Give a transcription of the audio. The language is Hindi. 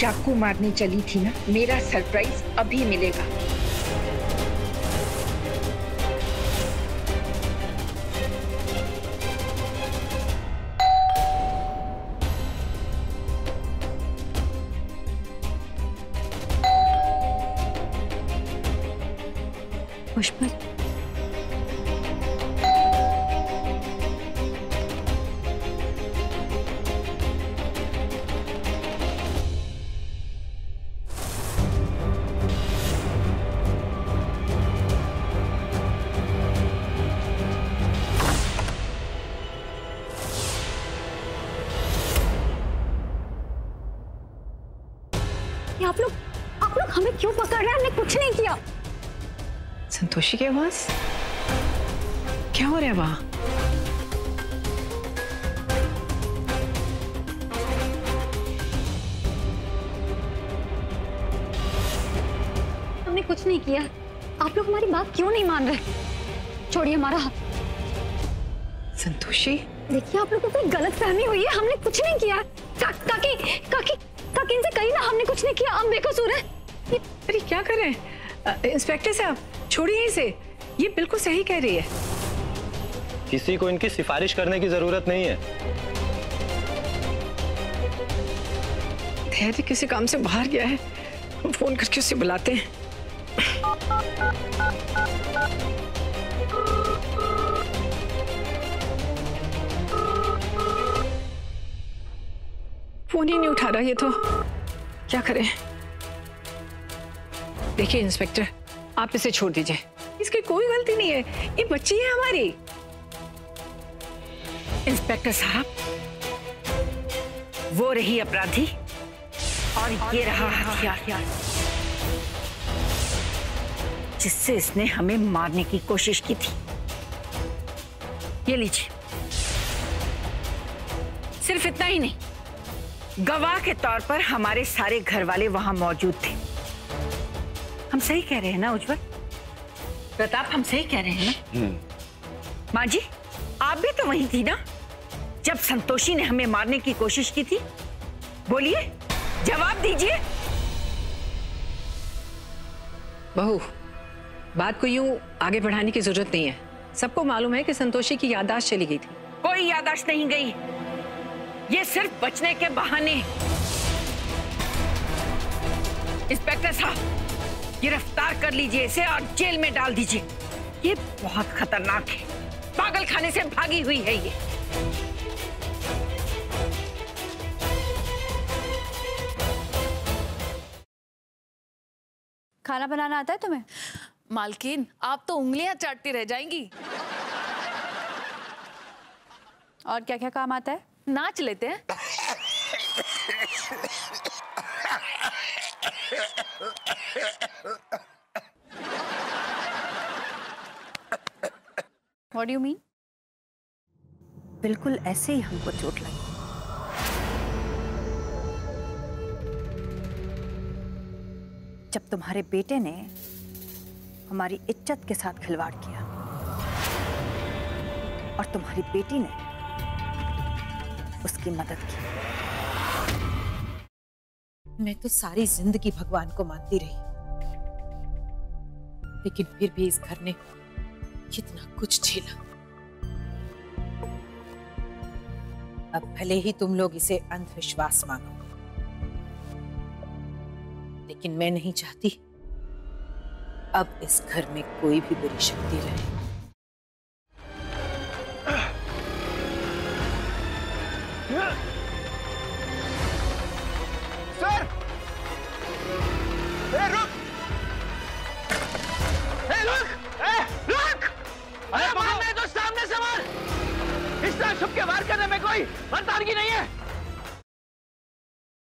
चाकू मारने चली थी ना, मेरा सरप्राइज अभी मिलेगा। पुष्पा, आप लोग हमें क्यों पकड़ रहे हैं? हमने कुछ नहीं किया। संतोषी की आवाज? क्या हो रहा है वहां? हमने कुछ नहीं किया। आप लोग हमारी बात क्यों नहीं मान रहे? छोड़िए हमारा हाथ। संतोषी, देखिए आप लोगों को कोई गलतफहमी हुई है। हमने कुछ नहीं किया। काकी काकी काकी इनसे कहीं ना, हमने कुछ नहीं किया। हम बेकसूर हैं। अरे क्या कर रहे हैं इंस्पेक्टर साहब? छोड़िए इसे, ये बिल्कुल सही कह रही है। किसी को इनकी सिफारिश करने की जरूरत नहीं है। धैर्य किसी काम से बाहर गया है, हम फोन करके उसे बुलाते हैं। फोन ही नहीं उठा रहा ये तो, क्या करें? देखिए इंस्पेक्टर, आप इसे छोड़ दीजिए, इसकी कोई गलती नहीं है, ये बच्ची है हमारी। इंस्पेक्टर साहब, वो रही अपराधी और ये रहा हथियार जिससे इसने हमें मारने की कोशिश की थी। ये लीजिए। सिर्फ इतना ही नहीं, गवाह के तौर पर हमारे सारे घर वाले वहां मौजूद थे। हम सही कह रहे हैं ना उज्जवल? प्रताप, हम सही कह रहे हैं ना? माँ जी, आप भी तो वहीं थी ना जब संतोषी ने हमें मारने की कोशिश की थी? बोलिए, जवाब दीजिए। बहू, बात को यूं आगे बढ़ाने की जरूरत नहीं है। सबको मालूम है कि संतोषी की याददाश्त चली गई थी। कोई याददाश्त नहीं गई, ये सिर्फ बचने के बहाने। इंस्पेक्टर साहब, गिरफ्तार कर लीजिए इसे और जेल में डाल दीजिए। ये बहुत खतरनाक है, पागल खाने से भागी हुई है ये। खाना बनाना आता है तुम्हें? मालकिन, आप तो उंगलियां चाटती रह जाएंगी। और क्या क्या काम आता है? नाच लेते हैं। What do you mean? बिल्कुल ऐसे ही हमको चोट लगी। जब तुम्हारे बेटे ने हमारी इज्जत के साथ खिलवाड़ किया और तुम्हारी बेटी ने उसकी मदद की। मैं तो सारी जिंदगी भगवान को मानती रही, लेकिन फिर भी इस घर ने कितना कुछ झेला। अब भले ही तुम लोग इसे अंधविश्वास मानो, लेकिन मैं नहीं चाहती अब इस घर में कोई भी बुरी शक्ति रहे। सर! रुक! रुक! अरे मारने तो सामने से मार! इस तरह छुप के वार करने में कोई मर्दानगी नहीं है।